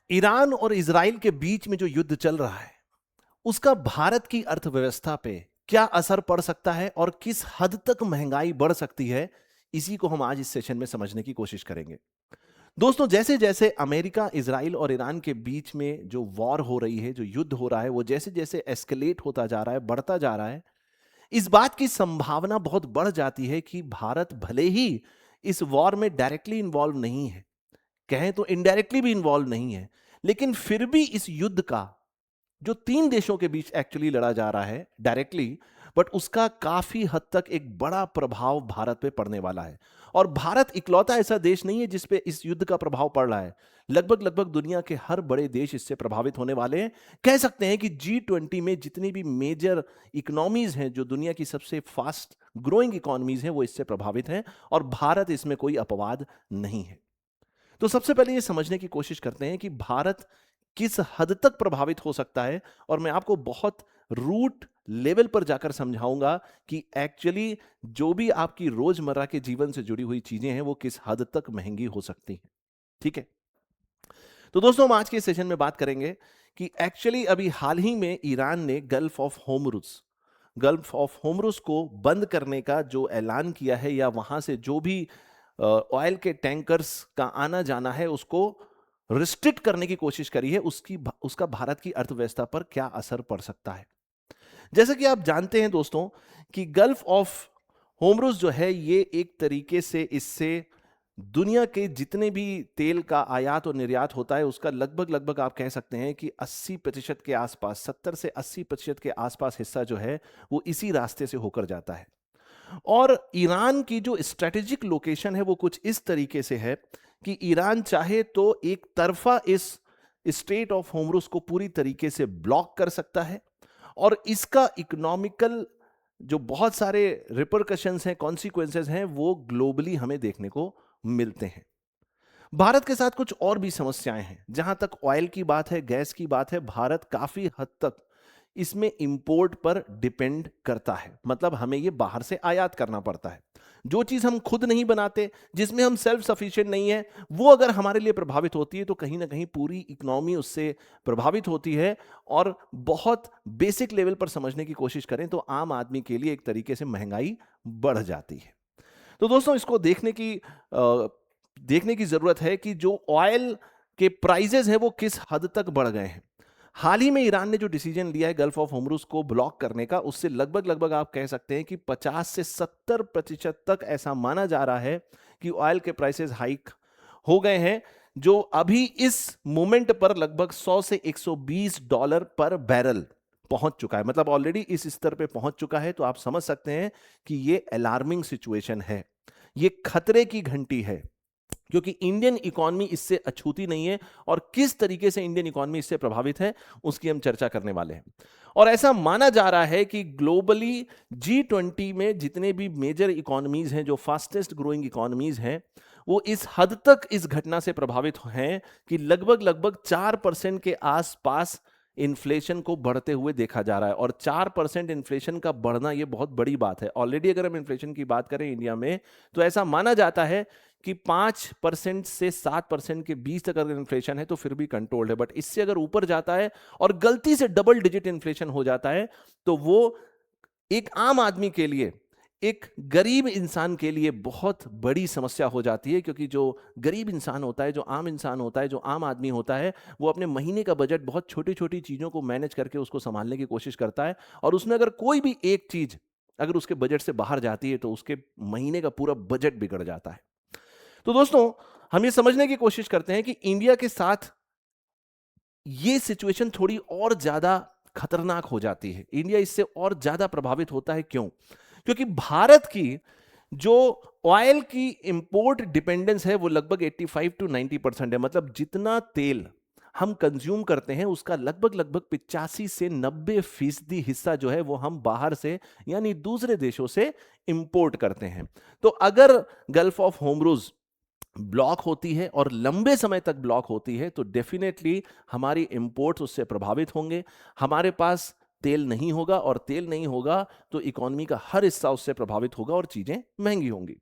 Iran और Israel के बीच में जो युद्ध चल रहा है उसका भारत की अर्थव्यवस्था पे क्या असर पड़ सकता है और किस हद तक महंगाई बढ़ सकती है, इसी को हम आज इस सेशन में समझने की कोशिश करेंगे। दोस्तों, जैसे जैसे अमेरिका, इजराइल और ईरान के बीच में जो वॉर हो रही है, जो युद्ध हो रहा है, वो जैसे जैसे एस्केलेट होता जा रहा है, बढ़ता जा रहा है, इस बात की संभावना बहुत बढ़ जाती है कि भारत भले ही इस वॉर में डायरेक्टली इन्वॉल्व नहीं है, कहें तो इनडायरेक्टली भी इन्वॉल्व नहीं है, लेकिन फिर भी इस युद्ध का जो तीन देशों के बीच एक्चुअली लड़ा जा रहा है डायरेक्टली, बट उसका काफी हद तक एक बड़ा प्रभाव भारत पे पड़ने वाला है। और भारत इकलौता ऐसा देश नहीं है जिस पे इस युद्ध का प्रभाव पड़ रहा है। लगभग लगभग दुनिया के हर बड़े देश इससे प्रभावित होने वाले हैं। कह सकते हैं कि G20 में जितनी भी मेजर इकोनॉमीज हैं, जो दुनिया की सबसे फास्ट ग्रोइंग इकोनॉमीज हैं, वो इससे प्रभावित हैं और भारत इसमें कोई अपवाद नहीं है। तो सबसे पहले ये समझने की कोशिश करते हैं कि भारत किस हद तक प्रभावित हो सकता है, और मैं आपको बहुत रूट लेवल पर जाकर समझाऊंगा कि एक्चुअली जो भी आपकी रोजमर्रा के जीवन से जुड़ी हुई चीजें हैं वो किस हद तक महंगी हो सकती हैं। ठीक है, तो दोस्तों हम आज के सेशन में बात करेंगे कि एक्चुअली अभी हाल ही में ईरान ने गल्फ ऑफ होमरुस को बंद करने का जो ऐलान किया है, या वहां से जो भी ऑयल के टैंकर्स का आना जाना है उसको रिस्ट्रिक्ट करने की कोशिश करी है, उसका भारत की अर्थव्यवस्था पर क्या असर पड़ सकता है। जैसे कि आप जानते हैं दोस्तों कि गल्फ ऑफ होमरुस जो है ये एक तरीके से इससे दुनिया के जितने भी तेल का आयात और निर्यात होता है उसका लगभग लगभग आप कह सकते हैं कि 80% के आसपास, 70 से 80% के आसपास हिस्सा जो है वो इसी रास्ते से होकर जाता है। और ईरान की जो स्ट्रेटेजिक लोकेशन है वो कुछ इस तरीके से है कि ईरान चाहे तो एक तरफा इस स्टेट ऑफ होमरुस को पूरी तरीके से ब्लॉक कर सकता है, और इसका इकोनॉमिकल जो बहुत सारे रिपरकशंस हैं, कॉन्सिक्वेंसेस हैं, वो ग्लोबली हमें देखने को मिलते हैं। भारत के साथ कुछ और भी समस्याएं हैं। जहां तक ऑयल की बात है, गैस की बात है, भारत काफी हद तक इसमें इंपोर्ट पर डिपेंड करता है। मतलब हमें ये बाहर से आयात करना पड़ता है। जो चीज हम खुद नहीं बनाते, जिसमें हम सेल्फ सफिशिएंट नहीं है, वो अगर हमारे लिए प्रभावित होती है तो कहीं ना कहीं पूरी इकोनॉमी उससे प्रभावित होती है। और बहुत बेसिक लेवल पर समझने की कोशिश करें तो आम आदमी के लिए एक तरीके से महंगाई बढ़ जाती है। तो दोस्तों इसको देखने की जरूरत है कि जो ऑयल के प्राइजेस हैं वो किस हद तक बढ़ गए हैं। हाल ही में ईरान ने जो डिसीजन लिया है गल्फ ऑफ होमरुस को ब्लॉक करने का, उससे लगभग लगभग आप कह सकते हैं कि 50 से 70% तक ऐसा माना जा रहा है कि ऑयल के प्राइसेस हाइक हो गए हैं, जो अभी इस मोमेंट पर लगभग 100 से $120 पर बैरल पहुंच चुका है। मतलब ऑलरेडी इस स्तर पे पहुंच चुका है। तो आप समझ सकते हैं कि ये अलार्मिंग सिचुएशन है, ये खतरे की घंटी है, क्योंकि इंडियन इकोनॉमी इससे अछूती नहीं है। और किस तरीके से इंडियन इकोनॉमी इससे प्रभावित है उसकी हम चर्चा करने वाले हैं। और ऐसा माना जा रहा है कि ग्लोबली G20 में जितने भी मेजर इकोनॉमीज हैं, जो फास्टेस्ट ग्रोइंग इकोनॉमीज हैं, वो इस हद तक इस घटना से प्रभावित हैं कि लगभग लगभग 4% के आसपास इन्फ्लेशन को बढ़ते हुए देखा जा रहा है। और 4% इन्फ्लेशन का बढ़ना ये बहुत बड़ी बात है। ऑलरेडी अगर हम इन्फ्लेशन की बात करें इंडिया में, तो ऐसा माना जाता है कि 5% से 7% के बीच तक अगर इन्फ्लेशन है तो फिर भी कंट्रोल्ड है। बट इससे अगर ऊपर जाता है और गलती से डबल डिजिट इन्फ्लेशन हो जाता है तो वो एक आम आदमी के लिए, एक गरीब इंसान के लिए बहुत बड़ी समस्या हो जाती है। क्योंकि जो गरीब इंसान होता है, जो आम इंसान होता है, जो आम आदमी होता है, वो अपने महीने का बजट बहुत छोटी छोटी चीजों को मैनेज करके उसको संभालने की कोशिश करता है। और उसमें अगर कोई भी एक चीज अगर उसके बजट से बाहर जाती है तो उसके महीने का पूरा बजट बिगड़ जाता है। तो दोस्तों हम ये समझने की कोशिश करते हैं कि इंडिया के साथ ये सिचुएशन थोड़ी और ज्यादा खतरनाक हो जाती है। इंडिया इससे और ज्यादा प्रभावित होता है। क्यों? क्योंकि भारत की जो ऑयल की इंपोर्ट डिपेंडेंस है वो लगभग 85 टू 90% है। मतलब जितना तेल हम कंज्यूम करते हैं उसका लगभग लगभग 85 से 90% हिस्सा जो है वो हम बाहर से, यानी दूसरे देशों से इंपोर्ट करते हैं। तो अगर गल्फ ऑफ होमरुज ब्लॉक होती है और लंबे समय तक ब्लॉक होती है तो डेफिनेटली हमारी इंपोर्ट्स उससे प्रभावित होंगे। हमारे पास तेल नहीं होगा, और तेल नहीं होगा तो इकोनॉमी का हर हिस्सा उससे प्रभावित होगा और चीजें महंगी होंगी।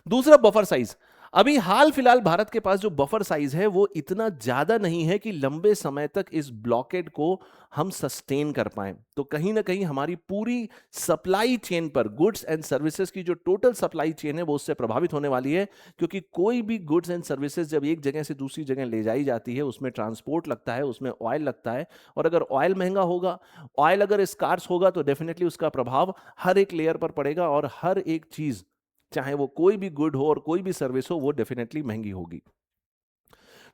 दूसरा, बफर साइज। अभी हाल फिलहाल भारत के पास जो बफर साइज है वो इतना ज्यादा नहीं है कि लंबे समय तक इस ब्लॉकेड को हम सस्टेन कर पाए। तो कहीं ना कहीं हमारी पूरी सप्लाई चेन पर, गुड्स एंड सर्विसेज की जो टोटल सप्लाई चेन है वो उससे प्रभावित होने वाली है। क्योंकि कोई भी गुड्स एंड सर्विसेज जब एक जगह से दूसरी जगह ले जाई जाती है, उसमें ट्रांसपोर्ट लगता है, उसमें ऑयल लगता है, और अगर ऑयल महंगा होगा, ऑयल अगर स्कार्स होगा, तो डेफिनेटली उसका प्रभाव हर एक लेयर पर पड़ेगा, और हर एक चीज, चाहे वो कोई भी गुड हो और कोई भी सर्विस हो, वो डेफिनेटली महंगी होगी।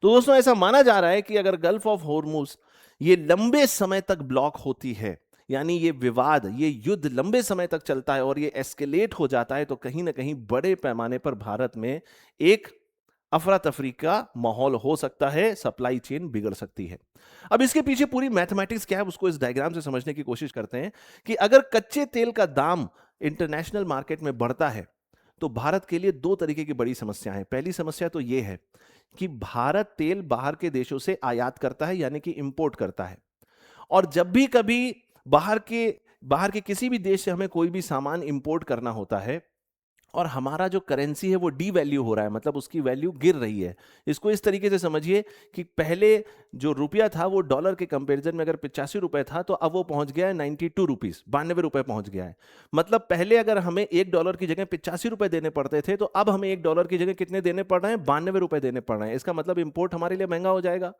तो दोस्तों, ऐसा माना जा रहा है कि अगर गल्फ ऑफ हॉर्मुज ये लंबे समय तक ब्लॉक होती है, यानी ये विवाद, ये युद्ध लंबे समय तक चलता है और ये एस्केलेट हो जाता है, तो कहीं ना कहीं बड़े पैमाने पर भारत में एक अफरा तफरी का माहौल हो सकता है, सप्लाई चेन बिगड़ सकती है। अब इसके पीछे पूरी मैथमेटिक्स क्या है, उसको इस डायग्राम से समझने की कोशिश करते हैं कि अगर कच्चे तेल का दाम इंटरनेशनल मार्केट में बढ़ता है, तो भारत के लिए दो तरीके की बड़ी समस्या है। पहली समस्या तो यह है कि भारत तेल बाहर के देशों से आयात करता है, यानी कि इंपोर्ट करता है, और जब भी कभी बाहर के किसी भी देश से हमें कोई भी सामान इंपोर्ट करना होता है और हमारा जो करेंसी है वो डी वैल्यू हो रहा है, मतलब उसकी वैल्यू गिर रही है। इसको इस तरीके से समझिए कि पहले जो रुपया था वो डॉलर के कंपैरिजन में अगर 85 रुपए था, तो अब वो पहुंच गया है 92 रुपीज, 92 रुपए पहुंच गया है। मतलब पहले अगर हमें $1 की जगह 85 रुपए देने पड़ते थे, तो अब हमें $1 की जगह कितने देने पड़ रहे हैं? 92 रुपए देने पड़ रहे हैं। इसका मतलब इंपोर्ट हमारे लिए महंगा हो जाएगा,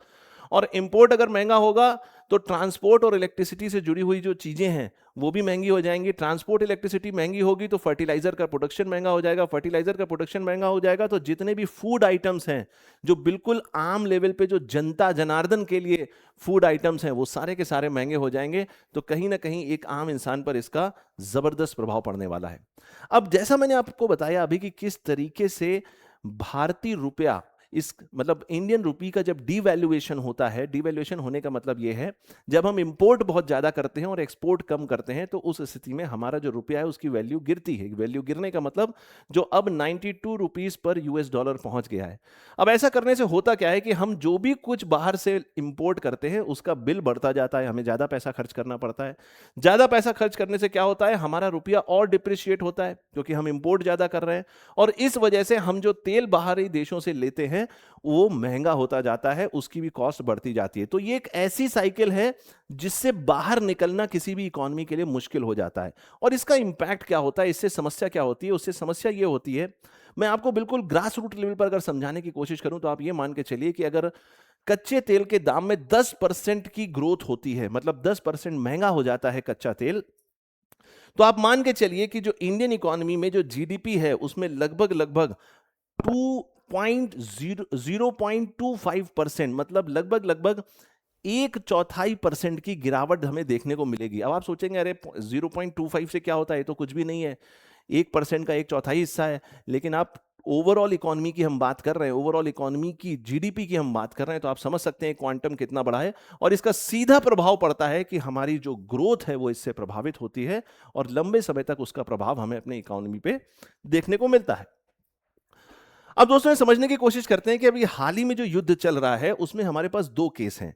और इंपोर्ट अगर महंगा होगा तो ट्रांसपोर्ट और इलेक्ट्रिसिटी से जुड़ी हुई जो चीजें हैं वो भी महंगी हो जाएंगी। ट्रांसपोर्ट, इलेक्ट्रिसिटी महंगी होगी तो फर्टिलाइजर का प्रोडक्शन महंगा हो जाएगा, फर्टिलाइजर का प्रोडक्शन महंगा हो जाएगा तो जितने भी फूड आइटम्स हैं, जो बिल्कुल आम लेवल पे जो जनता जनार्दन के लिए फूड आइटम्स हैं, वो सारे के सारे महंगे हो जाएंगे। तो कहीं ना कहीं एक आम इंसान पर इसका जबरदस्त प्रभाव पड़ने वाला है। अब जैसा मैंने आपको बताया अभी कि किस तरीके से भारतीय रुपया, इस मतलब इंडियन रुपी का जब डीवैल्यूएशन होता है, डीवैल्यूएशन होने का मतलब यह है जब हम इंपोर्ट बहुत ज्यादा करते हैं और एक्सपोर्ट कम करते हैं, तो उस स्थिति में हमारा जो रुपया है उसकी वैल्यू गिरती है। वैल्यू गिरने का मतलब जो अब 92 रुपीस पर यूएस डॉलर पहुंच गया है। अब ऐसा करने से होता क्या है कि हम जो भी कुछ बाहर से इंपोर्ट करते हैं उसका बिल बढ़ता जाता है, हमें ज्यादा पैसा खर्च करना पड़ता है। ज्यादा पैसा खर्च करने से क्या होता है? हमारा रुपया और डिप्रिशिएट होता है, क्योंकि हम इंपोर्ट ज्यादा कर रहे हैं, और इस वजह से हम जो तेल बाहरी देशों से लेते हैं वो महंगा होता जाता है, उसकी भी कॉस्ट बढ़ती जाती है। तो ये एक ऐसी साइकिल है जिससे बाहर निकलना किसी भी इकोनॉमी के लिए मुश्किल हो जाता है। और इसका इंपैक्ट क्या होता है, इससे समस्या क्या होती है? उससे समस्या ये होती है, मैं आपको बिल्कुल ग्रास रूट लेवल पर अगर समझाने की कोशिश करूं, तो आप ये मान के चलिए कि अगर कच्चे तेल के दाम में 10% की ग्रोथ होती है, मतलब 10% महंगा हो जाता है कच्चा तेल, तो आप मान के चलिए कि जो इंडियन इकोनॉमी में जो जीडीपी है उसमें लगभग लगभग 0.25%, मतलब लगभग लगभग 1/4% की गिरावट हमें देखने को मिलेगी। अब आप सोचेंगे अरे 0.25 से क्या होता है, ये तो कुछ भी नहीं है, 1% का 1/4 हिस्सा है। लेकिन आप ओवरऑल इकोनॉमी की हम बात कर रहे हैं, ओवरऑल इकोनॉमी की जीडीपी की हम बात कर रहे हैं, तो आप समझ सकते हैं क्वांटम कितना बड़ा है। और इसका सीधा प्रभाव पड़ता है कि हमारी जो ग्रोथ है वो इससे प्रभावित होती है, और लंबे समय तक उसका प्रभाव हमें अपने इकोनॉमी पे देखने को मिलता है। अब दोस्तों, समझने की कोशिश करते हैं कि अभी हाल ही में जो युद्ध चल रहा है उसमें हमारे पास दो केस हैं।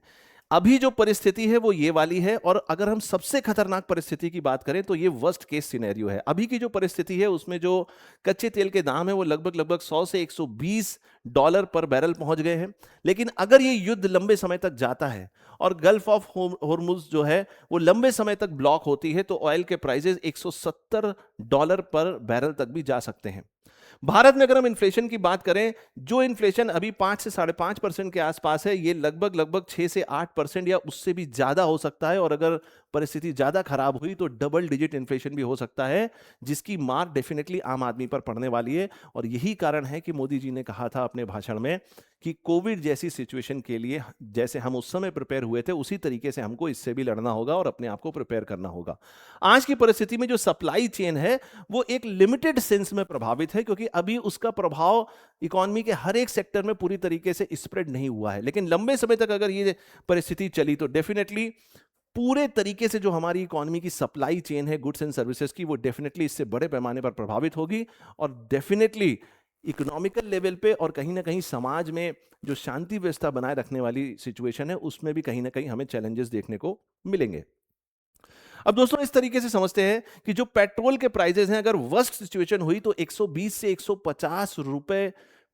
अभी जो परिस्थिति है वो ये वाली है, और अगर हम सबसे खतरनाक परिस्थिति की बात करें तो ये वर्स्ट केस सिनेरियो है। अभी की जो परिस्थिति है उसमें जो कच्चे तेल के दाम है वो लगभग लगभग 100 से 120 डॉलर पर बैरल पहुंच गए हैं। लेकिन अगर ये युद्ध लंबे समय तक जाता है और गल्फ ऑफ हॉर्मुज जो है वो लंबे समय तक ब्लॉक होती है, तो ऑयल के प्राइसेस 170 डॉलर पर बैरल तक भी जा सकते हैं। भारत में अगर हम इन्फ्लेशन की बात करें, जो इन्फ्लेशन अभी 5 से 5.5% के आसपास है, ये लगभग लगभग 6 से 8% या उससे भी ज्यादा हो सकता है, और अगर परिस्थिति ज्यादा खराब हुई तो डबल डिजिट इन्फ्लेशन भी हो सकता है, जिसकी मार डेफिनेटली आम आदमी पर पड़ने वाली है। और यही कारण है कि मोदी जी ने कहा था अपने भाषण में कि कोविड जैसी सिचुएशन के लिए जैसे हम उस समय प्रिपेयर हुए थे, उसी तरीके से हमको इससे भी लड़ना होगा और अपने आप को प्रिपेयर करना होगा। आज की परिस्थिति में जो सप्लाई चेन है वो एक लिमिटेड सेंस में प्रभावित है, क्योंकि अभी उसका प्रभाव इकोनॉमी के हर एक सेक्टर में पूरी तरीके से स्प्रेड नहीं हुआ है। लेकिन लंबे समय तक अगर ये परिस्थिति चली तो डेफिनेटली पूरे तरीके से जो हमारी इकोनॉमी की सप्लाई चेन है गुड्स एंड सर्विसेज की, वो डेफिनेटली इससे बड़े पैमाने पर प्रभावित होगी, और डेफिनेटली इकोनॉमिकल लेवल पे और कहीं ना कहीं समाज में जो शांति व्यवस्था बनाए रखने वाली सिचुएशन है उसमें भी कहीं ना कहीं हमें चैलेंजेस देखने को मिलेंगे। अब दोस्तों, इस तरीके से समझते हैं कि जो पेट्रोल के प्राइसेस हैं, अगर वर्स्ट सिचुएशन हुई तो 120 से 150 रुपए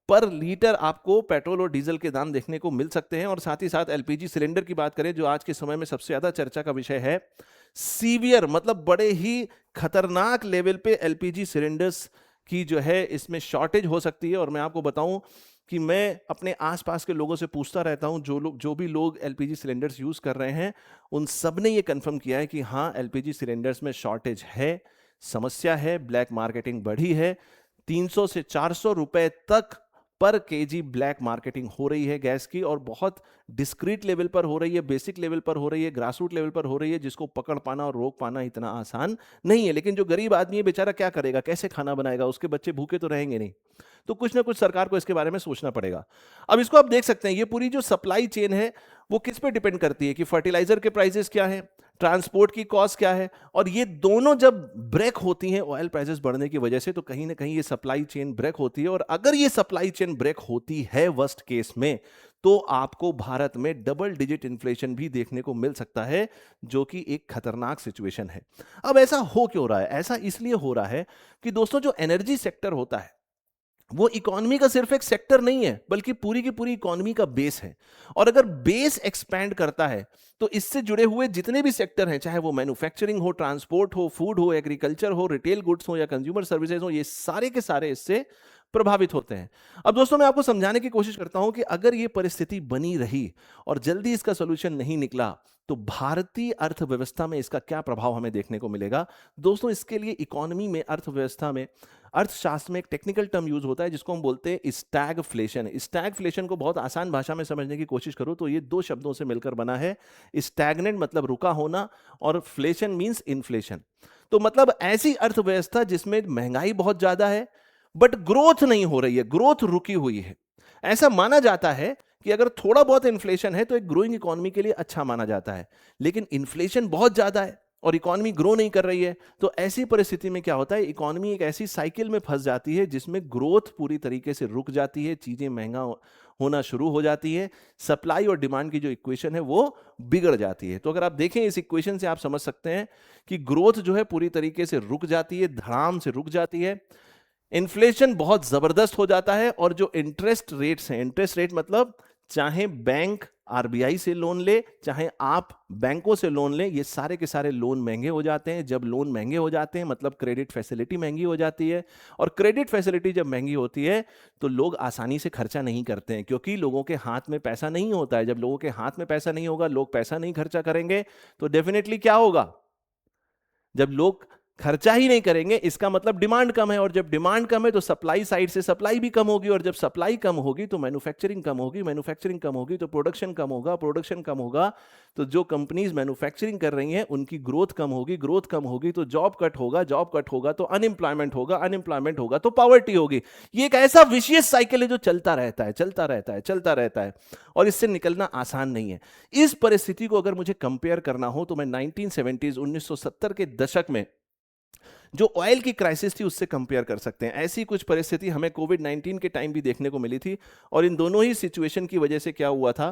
पर लीटर आपको पेट्रोल और डीजल के दाम देखने को मिल सकते हैं। और साथ ही साथ एलपीजी सिलेंडर की बात करें, जो आज के समय में सबसे ज्यादा चर्चा का विषय है, सीवियर मतलब बड़े ही खतरनाक लेवल पे एलपीजी सिलेंडर्स की जो है इसमें शॉर्टेज हो सकती है। और मैं आपको बताऊं कि मैं अपने आसपास के लोगों से पूछता रहता हूं, जो भी लोग एलपीजी सिलेंडर्स यूज कर रहे हैं, उन सब ने ये कंफर्म किया है कि हाँ, एलपीजी सिलेंडर्स में शॉर्टेज है, समस्या है, ब्लैक मार्केटिंग बढ़ी है। 300 से 400 रुपए तक पर केजी ब्लैक मार्केटिंग हो रही है गैस की, और बहुत डिस्क्रीट लेवल पर हो रही है, बेसिक लेवल पर हो रही है, ग्रासरूट लेवल पर हो रही है, जिसको पकड़ पाना और रोक पाना इतना आसान नहीं है। लेकिन जो गरीब आदमी है बेचारा क्या करेगा, कैसे खाना बनाएगा, उसके बच्चे भूखे तो रहेंगे नहीं। तो कुछ ना कुछ सरकार को इसके बारे में सोचना पड़ेगा। अब इसको आप देख सकते हैं, ये पूरी जो सप्लाई चेन है वो किस पे डिपेंड करती है कि फर्टिलाइजर के प्राइसेस क्या है, ट्रांसपोर्ट की कॉस्ट क्या है, और ये दोनों जब ब्रेक होती हैं ऑयल प्राइसेस बढ़ने की वजह से, तो कहीं ना कहीं ये सप्लाई चेन ब्रेक होती है। और अगर ये सप्लाई चेन ब्रेक होती है वर्स्ट केस में, तो आपको भारत में डबल डिजिट इन्फ्लेशन भी देखने को मिल सकता है, जो कि एक खतरनाक सिचुएशन है। अब ऐसा हो क्यों रहा है? ऐसा इसलिए हो रहा है कि दोस्तों, जो एनर्जी सेक्टर होता है वो इकोनॉमी का सिर्फ एक सेक्टर नहीं है, बल्कि पूरी की पूरी इकोनॉमी का बेस है। और अगर बेस एक्सपैंड करता है, तो इससे जुड़े हुए जितने भी सेक्टर हैं, चाहे वो मैन्युफैक्चरिंग हो, ट्रांसपोर्ट हो, फूड हो, एग्रीकल्चर हो, रिटेल गुड्स हो या कंज्यूमर सर्विसेज हो, ये सारे के सारे इससे प्रभावित होते हैं। अब दोस्तों, मैं आपको समझाने की कोशिश करता हूं कि अगर ये परिस्थिति बनी रही और जल्दी इसका सोल्यूशन नहीं निकला, तो भारतीय अर्थव्यवस्था में इसका क्या प्रभाव हमें देखने को मिलेगा। दोस्तों, इसके लिए इकोनॉमी में, अर्थव्यवस्था में, अर्थशास्त्र में एक टेक्निकल टर्म यूज होता है जिसको हम बोलते हैं स्टैगफ्लेशन। स्टैगफ्लेशन को बहुत आसान भाषा में समझने की कोशिश करूं तो ये दो शब्दों से मिलकर बना है। स्टैग्नेंट मतलब रुका होना, और फ्लेशन मींस इन्फ्लेशन। तो मतलब ऐसी अर्थव्यवस्था जिसमें महंगाई बहुत ज्यादा है बट ग्रोथ नहीं हो रही है, ग्रोथ रुकी हुई है। ऐसा माना जाता है कि अगर थोड़ा बहुत इन्फ्लेशन है तो एक ग्रोइंग इकोनॉमी के लिए अच्छा माना जाता है, लेकिन इन्फ्लेशन बहुत ज्यादा है और इकोनॉमी ग्रो नहीं कर रही है, तो ऐसी परिस्थिति में क्या होता है, इकोनॉमी एक ऐसी साइकिल में फंस जाती है जिसमें ग्रोथ पूरी तरीके से रुक जाती है, चीजें महंगा होना शुरू हो जाती है, सप्लाई और डिमांड की जो इक्वेशन है वो बिगड़ जाती है। तो अगर आप देखें इस इक्वेशन से आप समझ सकते हैं कि ग्रोथ जो है पूरी तरीके से रुक जाती है, धड़ाम से रुक जाती है, इन्फ्लेशन बहुत जबरदस्त हो जाता है, और जो इंटरेस्ट रेट्स हैं, इंटरेस्ट रेट मतलब चाहे बैंक आरबीआई से लोन ले, चाहे आप बैंकों से लोन ले, ये सारे के सारे लोन महंगे हो जाते हैं। जब लोन महंगे हो जाते हैं मतलब क्रेडिट फैसिलिटी महंगी हो जाती है, और क्रेडिट फैसिलिटी जब महंगी होती है तो लोग आसानी से खर्चा नहीं करते हैं, क्योंकि लोगों के हाथ में पैसा नहीं होता है। जब लोगों के हाथ में पैसा नहीं होगा, लोग पैसा नहीं खर्चा करेंगे, तो डेफिनेटली क्या होगा, जब लोग खर्चा ही नहीं करेंगे इसका मतलब डिमांड कम है, और जब डिमांड कम है तो सप्लाई साइड से सप्लाई भी कम होगी, और जब सप्लाई कम होगी तो मैन्युफैक्चरिंग कम होगी, मैन्युफैक्चरिंग कम होगी तो प्रोडक्शन कम होगा, प्रोडक्शन कम होगा तो जो कंपनीज मैन्युफैक्चरिंग कर रही हैं उनकी ग्रोथ कम होगी, ग्रोथ कम होगी तो जॉब कट होगा, जॉब कट होगा तो अनएम्प्लॉयमेंट होगा, अनएम्प्लॉयमेंट होगा तो पॉवर्टी होगी। ये एक ऐसा विशियस साइकिल है जो चलता रहता है, चलता रहता है, चलता रहता है, और इससे निकलना आसान नहीं है। इस परिस्थिति को अगर मुझे कंपेयर करना हो तो मैं 1970s 1970 के दशक में जो ऑयल की क्राइसिस थी उससे कंपेयर कर सकते हैं। ऐसी कुछ परिस्थिति हमें कोविड-19 के टाइम भी देखने को मिली थी, और इन दोनों ही सिचुएशन की वजह से क्या हुआ था,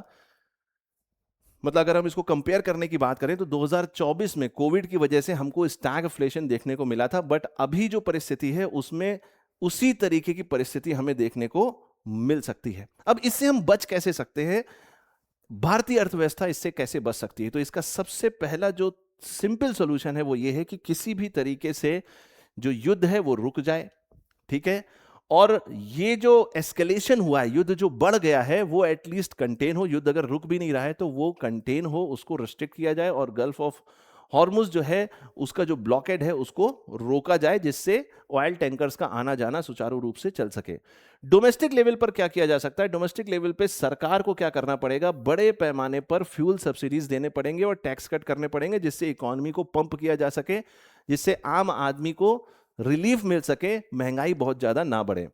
मतलब अगर हम इसको कंपेयर करने की बात करें तो 2024 में कोविड की वजह से हमको स्टैगफ्लेशन देखने को मिला था, बट अभी जो परिस्थिति है उसमें उसी तरीके की परिस्थिति हमें देखने को मिल सकती है। अब इससे हम बच कैसे सकते हैं, भारतीय अर्थव्यवस्था इससे कैसे बच सकती है? तो इसका सबसे पहला जो सिंपल सॉल्यूशन है वो ये है कि किसी भी तरीके से जो युद्ध है वो रुक जाए, ठीक है, और ये जो एस्केलेशन हुआ है, युद्ध जो बढ़ गया है, वो एटलीस्ट कंटेन हो। युद्ध अगर रुक भी नहीं रहा है तो वो कंटेन हो, उसको रिस्ट्रिक्ट किया जाए, और गल्फ ऑफ हॉर्मुज जो है उसका जो ब्लॉकेड है उसको रोका जाए, जिससे ऑयल टैंकर्स का आना जाना सुचारू रूप से चल सके। डोमेस्टिक लेवल पर क्या किया जा सकता है? डोमेस्टिक लेवल पे सरकार को क्या करना पड़ेगा, बड़े पैमाने पर फ्यूल सब्सिडीज देने पड़ेंगे और टैक्स कट करने पड़ेंगे, जिससे इकोनॉमी को पंप किया जा सके, जिससे आम आदमी को रिलीफ मिल सके, महंगाई बहुत ज्यादा ना बढ़े।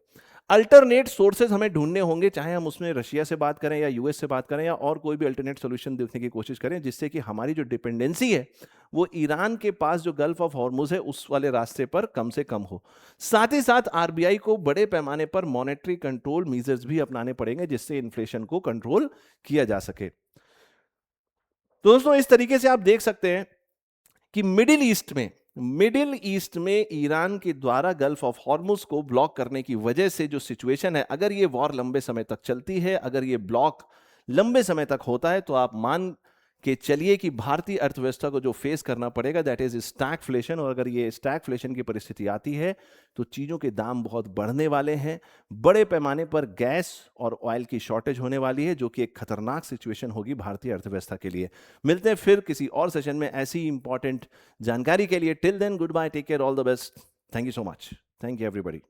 अल्टरनेट सोर्सेज हमें ढूंढने होंगे, चाहे हम उसमें रशिया से बात करें या यूएस से बात करें या और कोई भी अल्टरनेट सॉल्यूशन देखने की कोशिश करें, जिससे कि हमारी जो डिपेंडेंसी है वो ईरान के पास जो गल्फ ऑफ हॉर्मुज है उस वाले रास्ते पर कम से कम हो। साथ ही साथ आरबीआई को बड़े पैमाने पर मॉनेटरी कंट्रोल मेजर्स भी अपनाने पड़ेंगे, जिससे इन्फ्लेशन को कंट्रोल किया जा सके। दोस्तों, इस तरीके से आप देख सकते हैं कि मिडिल ईस्ट में मिडिल ईस्ट में ईरान के द्वारा गल्फ ऑफ हॉर्मुज को ब्लॉक करने की वजह से जो सिचुएशन है, अगर ये वॉर लंबे समय तक चलती है, अगर ये ब्लॉक लंबे समय तक होता है, तो आप मान के चलिए कि भारतीय अर्थव्यवस्था को जो फेस करना पड़ेगा दैट इज स्टैगफ्लेशन। और अगर ये स्टैगफ्लेशन की परिस्थिति आती है तो चीजों के दाम बहुत बढ़ने वाले हैं, बड़े पैमाने पर गैस और ऑयल की शॉर्टेज होने वाली है, जो कि एक खतरनाक सिचुएशन होगी भारतीय अर्थव्यवस्था के लिए। मिलते हैं फिर किसी और सेशन में ऐसी इंपॉर्टेंट जानकारी के लिए। Till then, goodbye, take care, all the best, thank you so much, thank you everybody.